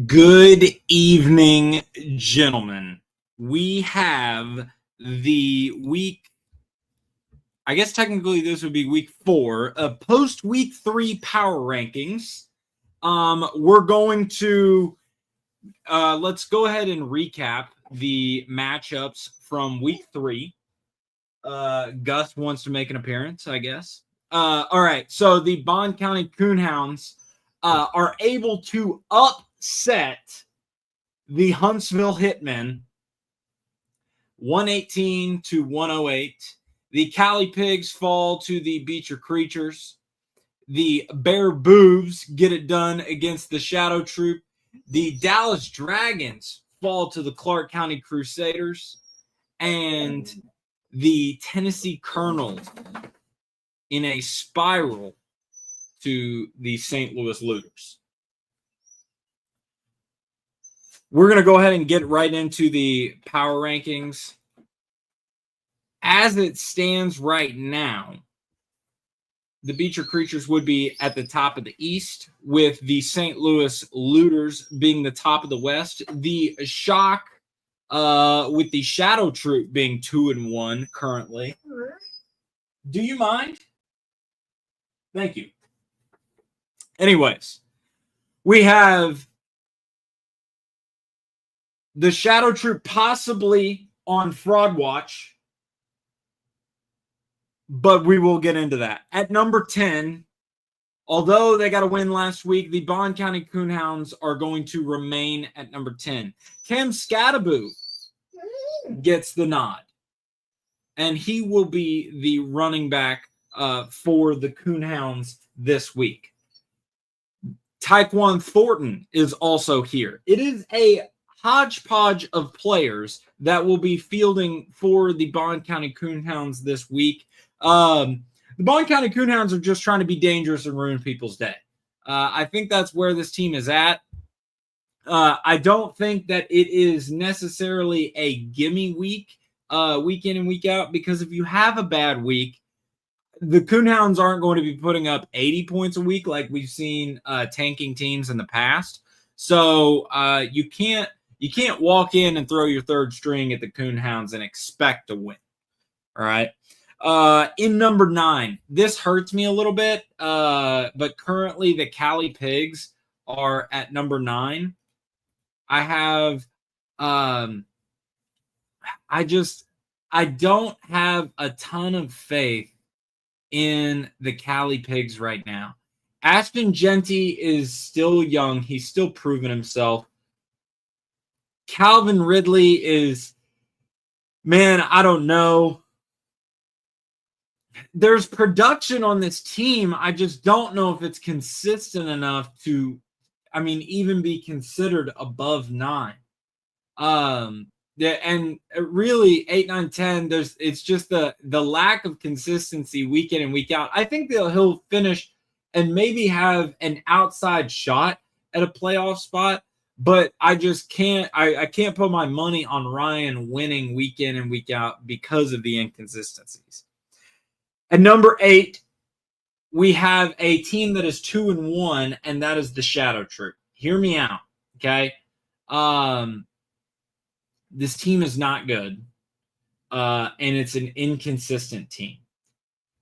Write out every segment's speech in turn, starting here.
Good evening, gentlemen. We have the week, I guess technically this would be week 4, post week 3 power rankings. We're going to, let's go ahead and recap the matchups from week 3. Gus wants to make an appearance, I guess. All right, so the Bond County Coonhounds are able to upset the Huntsville Hitmen 118 to 108. The Cali Pigs fall to the Beecher Creatures. The Bear Boobs get it done against the Shadow Troop. The Dallas Dragons fall to the Clark County Crusaders. And the Tennessee Colonels in a spiral to the St. Louis Looters. We're going to go ahead and get right into the power rankings. As it stands right now, the Beecher Creatures would be at the top of the East, with the St. Louis Looters being the top of the West. The Shock, with the Shadow Troop being 2-1 currently. Do you mind? Thank you. Anyways, we have the Shadow Troop possibly on fraud watch, but we will get into that. At number 10, although they got a win last week, the Bond County Coonhounds are going to remain at number 10. Cam Scattaboo gets the nod, and he will be the running back for the Coonhounds this week. Tyquan Thornton is also here. It is a hodgepodge of players that will be fielding for the Bond County Coonhounds this week. The Bond County Coonhounds are just trying to be dangerous and ruin people's day. I think that's where this team is at. I don't think that it is necessarily a gimme week, week in and week out, because if you have a bad week, the Coonhounds aren't going to be putting up 80 points a week like we've seen tanking teams in the past. So you can't walk in and throw your third string at the Coonhounds and expect to win. All right. In number 9, this hurts me a little bit, but currently the Cali Pigs are at number 9. I have, I don't have a ton of faith in the Cali Pigs right now. Ashton Genty is still young. He's still proving himself. Calvin Ridley is, man, I don't know. There's production on this team. I just don't know if it's consistent enough to, even be considered above 9. And really 8, 9, 10. It's just the lack of consistency week in and week out. I think he'll finish and maybe have an outside shot at a playoff spot, but I just can't. I can't put my money on Ryan winning week in and week out because of the inconsistencies. At number 8, we have a team that is 2-1, and that is the Shadow Troop. Hear me out, okay? This team is not good, and it's an inconsistent team.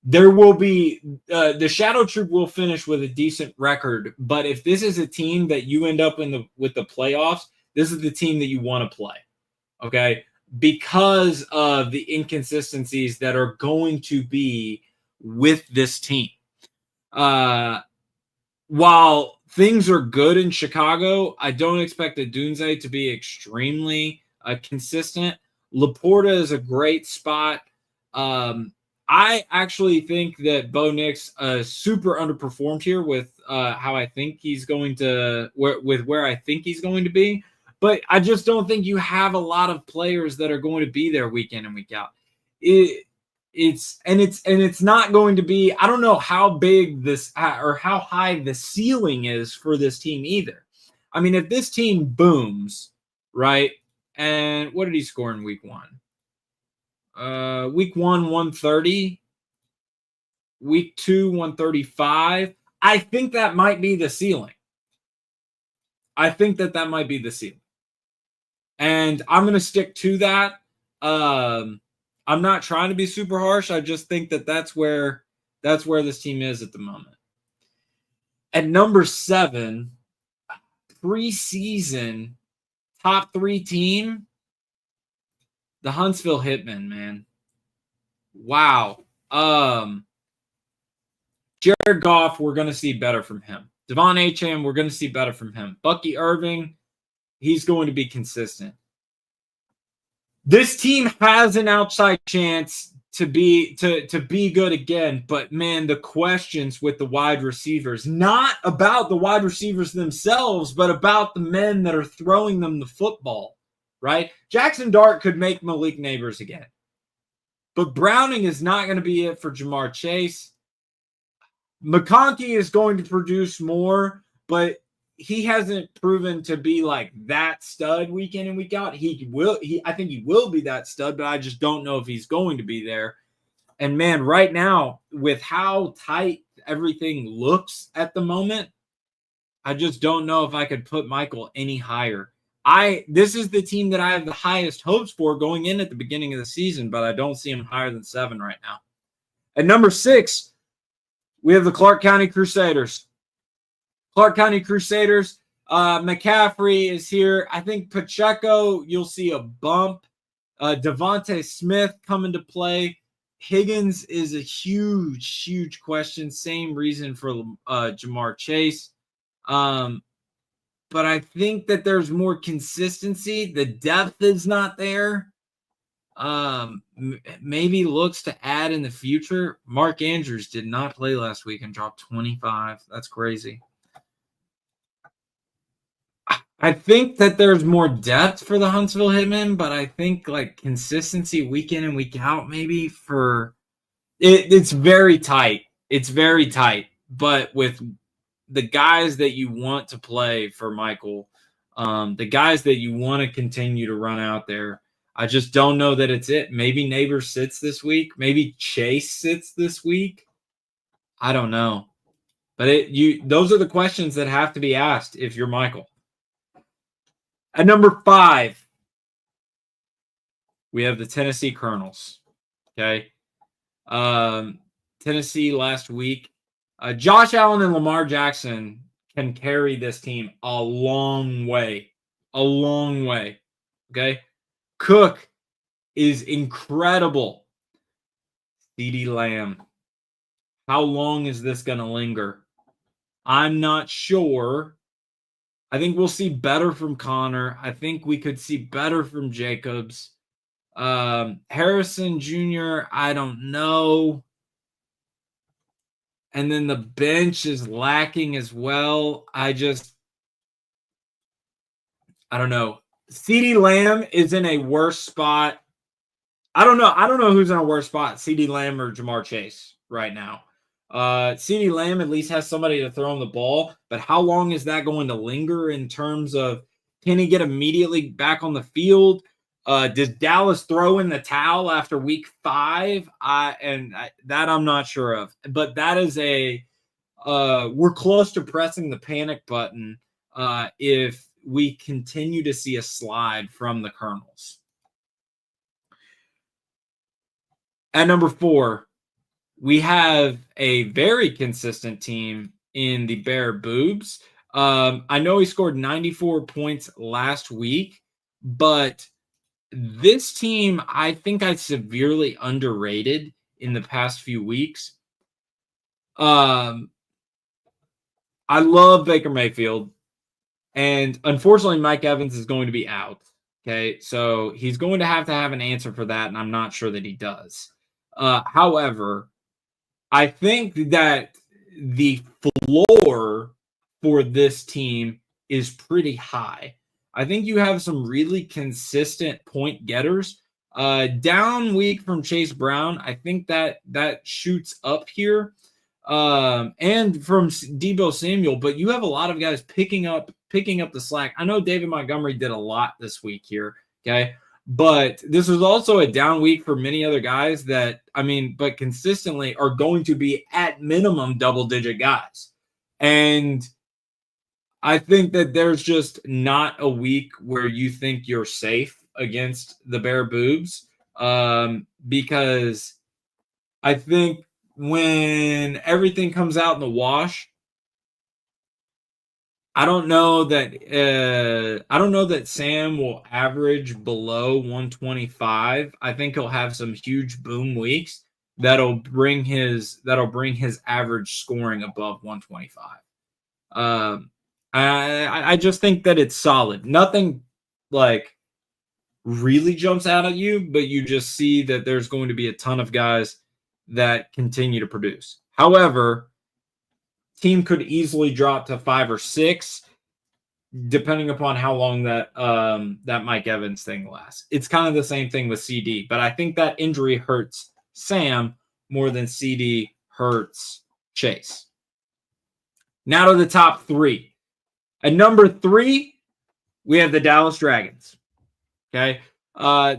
There will be the Shadow Troop will finish with a decent record, but if this is a team that you end up with the playoffs, this is the team that you want to play, okay? Because of the inconsistencies that are going to be with this team. While things are good in Chicago, I don't expect the Dunze to be extremely consistent. Laporta is a great spot. I actually think that Bo Nix super underperformed here with how I think he's going to where I think he's going to be. But I just don't think you have a lot of players that are going to be there week in and week out. It's not going to be. I don't know how big this or how high the ceiling is for this team either. I mean, if this team booms, right? And what did he score in week 1? Week 1, 130. Week 2, 135. I think that might be the ceiling. I think that might be the ceiling. And I'm going to stick to that. I'm not trying to be super harsh. I just think that's where this team is at the moment. At number 7, preseason top 3 team, the Huntsville Hitmen, man. Wow. Jared Goff, we're going to see better from him. Devon Achane, we're going to see better from him. Bucky Irving, he's going to be consistent. This team has an outside chance to be good again, but man, the questions with the wide receivers, not about the wide receivers themselves, but about the men that are throwing them the football, right? Jackson Dart could make Malik Nabers again, but Browning is not going to be it for Ja'Marr Chase. McConkey is going to produce more, but he hasn't proven to be like that stud week in and week out. I think he will be that stud, but I just don't know if he's going to be there. And man, right now, with how tight everything looks at the moment, I just don't know if I could put Michael any higher. This is the team that I have the highest hopes for going in at the beginning of the season, but I don't see him higher than 7 right now. At number 6, we have the Clark County Crusaders. Clark County Crusaders, McCaffrey is here. I think Pacheco, you'll see a bump. Devontae Smith come into play. Higgins is a huge, huge question. Same reason for Ja'Marr Chase. But I think that there's more consistency. The depth is not there. Maybe looks to add in the future. Mark Andrews did not play last week and dropped 25. That's crazy. I think that there's more depth for the Huntsville Hitmen, but I think like consistency week in and week out, maybe for it's very tight. It's very tight, but with the guys that you want to play for Michael, the guys that you want to continue to run out there, I just don't know that it's it. Maybe Nabers sits this week. Maybe Chase sits this week. I don't know, but those are the questions that have to be asked if you're Michael. At number 5, we have the Tennessee Colonels. Okay. Tennessee last week. Josh Allen and Lamar Jackson can carry this team a long way. A long way. Okay. Cook is incredible. CeeDee Lamb. How long is this going to linger? I'm not sure. I think we'll see better from Connor. I think we could see better from Jacobs. Harrison Jr., I don't know. And then the bench is lacking as well. I don't know. CeeDee Lamb is in a worse spot. I don't know who's in a worse spot, CeeDee Lamb or Ja'Marr Chase right now. CeeDee Lamb at least has somebody to throw him the ball, but how long is that going to linger in terms of can he get immediately back on the field? Does Dallas throw in the towel after week 5? That I'm not sure of, but that is we're close to pressing the panic button if we continue to see a slide from the Colonels. At number 4, we have a very consistent team in the Bear Boobs. I know he scored 94 points last week, but this team, I think I severely underrated in the past few weeks. I love Baker Mayfield, and unfortunately, Mike Evans is going to be out. Okay, so he's going to have an answer for that, and I'm not sure that he does. However, I think that the floor for this team is pretty high. I think you have some really consistent point getters. Down week from Chase Brown, I think that shoots up here. And from Deebo Samuel, but you have a lot of guys picking up the slack. I know David Montgomery did a lot this week here. Okay. But this was also a down week for many other guys but consistently are going to be at minimum double-digit guys. And I think that there's just not a week where you think you're safe against the Bear Boobs, because I think when everything comes out in the wash, I don't know that Sam will average below 125. I think he'll have some huge boom weeks that'll bring his average scoring above 125. I just think that it's solid. Nothing like really jumps out at you, but you just see that there's going to be a ton of guys that continue to produce. However, team could easily drop to 5 or 6 depending upon how long that Mike Evans thing lasts. It's kind of the same thing with CD, but I think that injury hurts Sam more than CD hurts Chase. Now to the top 3. At number 3, we have the Dallas Dragons. Okay.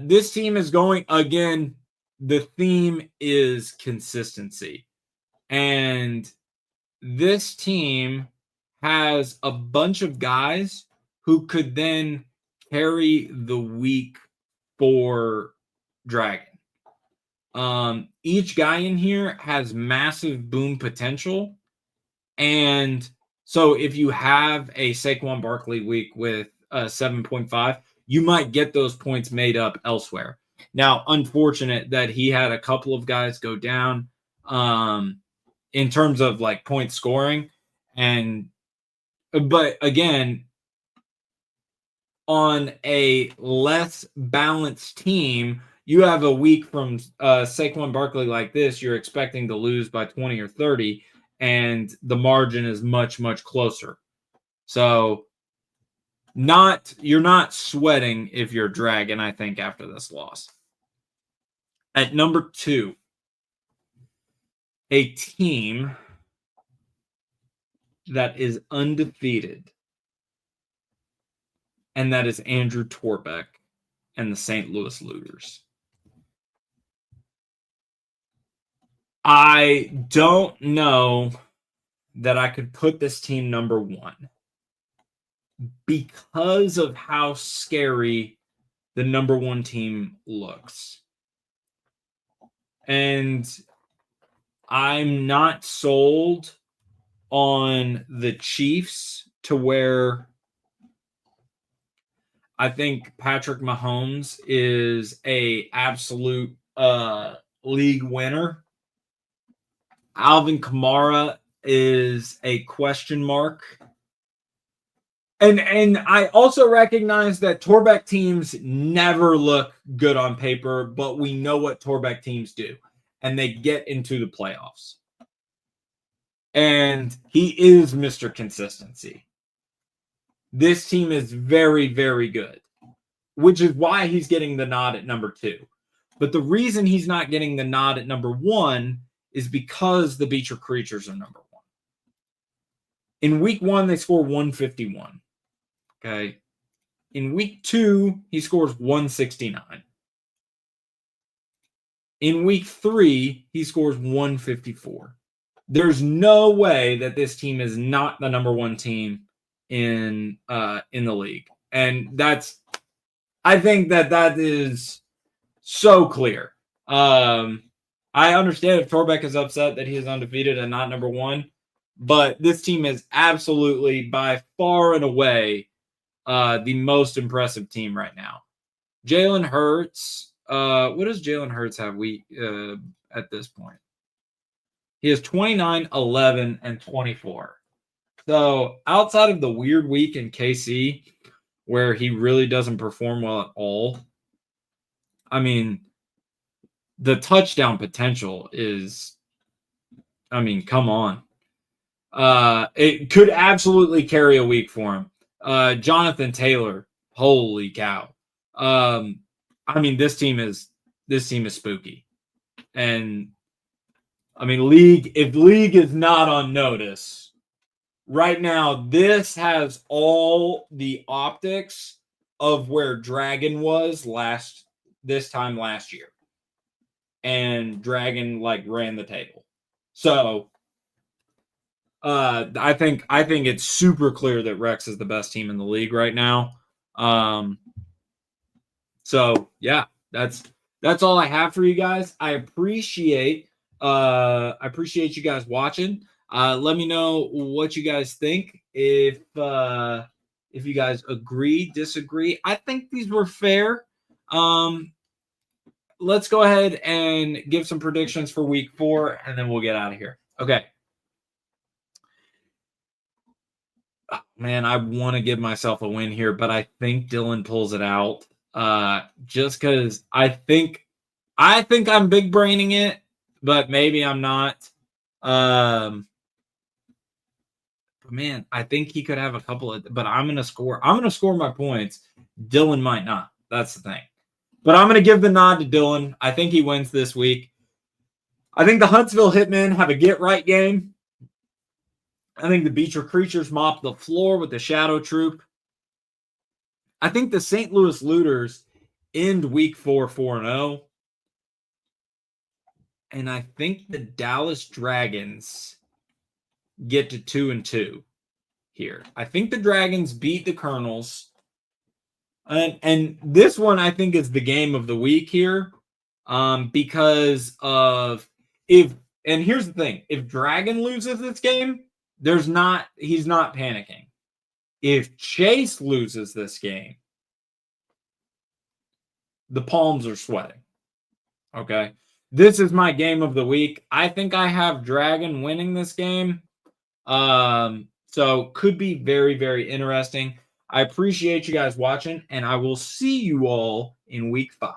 This team is going, again, the theme is consistency. And this team has a bunch of guys who could then carry the week for Dragon. Each guy in here has massive boom potential. And so if you have a Saquon Barkley week with 7.5, you might get those points made up elsewhere. Now, unfortunate that he had a couple of guys go down in terms of like point scoring. But again, on a less balanced team, you have a week from Saquon Barkley like this, you're expecting to lose by 20 or 30, and the margin is much, much closer. So you're not sweating if you're Dragon, I think, after this loss. At number 2, a team that is undefeated, and that is Andrew Torbeck and the St. Louis Looters. I don't know that I could put this team number 1 because of how scary the number 1 team looks. And I'm not sold on the Chiefs to where I think Patrick Mahomes is a absolute league winner. Alvin Kamara is a question mark. And I also recognize that Torbeck teams never look good on paper, but we know what Torbeck teams do. And they get into the playoffs. And he is Mr. Consistency. This team is very, very good, which is why he's getting the nod at number 2. But the reason he's not getting the nod at number 1 is because the Beecher Creatures are number 1. In week 1, they score 151. Okay. In week 2, he scores 169. In week 3, he scores 154. There's no way that this team is not the number 1 team in the league. And I think that is so clear. I understand if Torbeck is upset that he is undefeated and not number 1, but this team is absolutely by far and away the most impressive team right now. Jalen Hurts, what does Jalen Hurts have at this point? He has 29, 11, and 24. So outside of the weird week in KC where he really doesn't perform well at all, I mean, the touchdown potential is, I mean, come on. It could absolutely carry a week for him. Jonathan Taylor, holy cow. I mean, this team is spooky. And I mean, if league is not on notice, right now, this has all the optics of where Dragon was this time last year. And Dragon ran the table. So I think it's super clear that Rex is the best team in the league right now. So yeah, that's all I have for you guys. I appreciate you guys watching. Let me know what you guys think. If you guys agree, disagree. I think these were fair. Let's go ahead and give some predictions for week 4, and then we'll get out of here. Okay. Oh, man, I want to give myself a win here, but I think Dylan pulls it out. Just because I think I'm big braining it, but maybe I'm not. But man, I think he could have a couple of. But I'm gonna score my points. Dylan might not. That's the thing. But I'm gonna give the nod to Dylan. I think he wins this week. I think the Huntsville Hitmen have a get right game. I think the Beecher Creatures mop the floor with the Shadow Troop. I think the St. Louis Looters end week 4 4-0. And I think the Dallas Dragons get to 2-2 here. I think the Dragons beat the Colonels. And this one I think is the game of the week here. Because of and here's the thing, if Dragon loses this game, he's not panicking. If Chase loses this game, the palms are sweating. Okay. This is my game of the week. I think I have Dragon winning this game. So could be very, very interesting. I appreciate you guys watching, and I will see you all in week 5.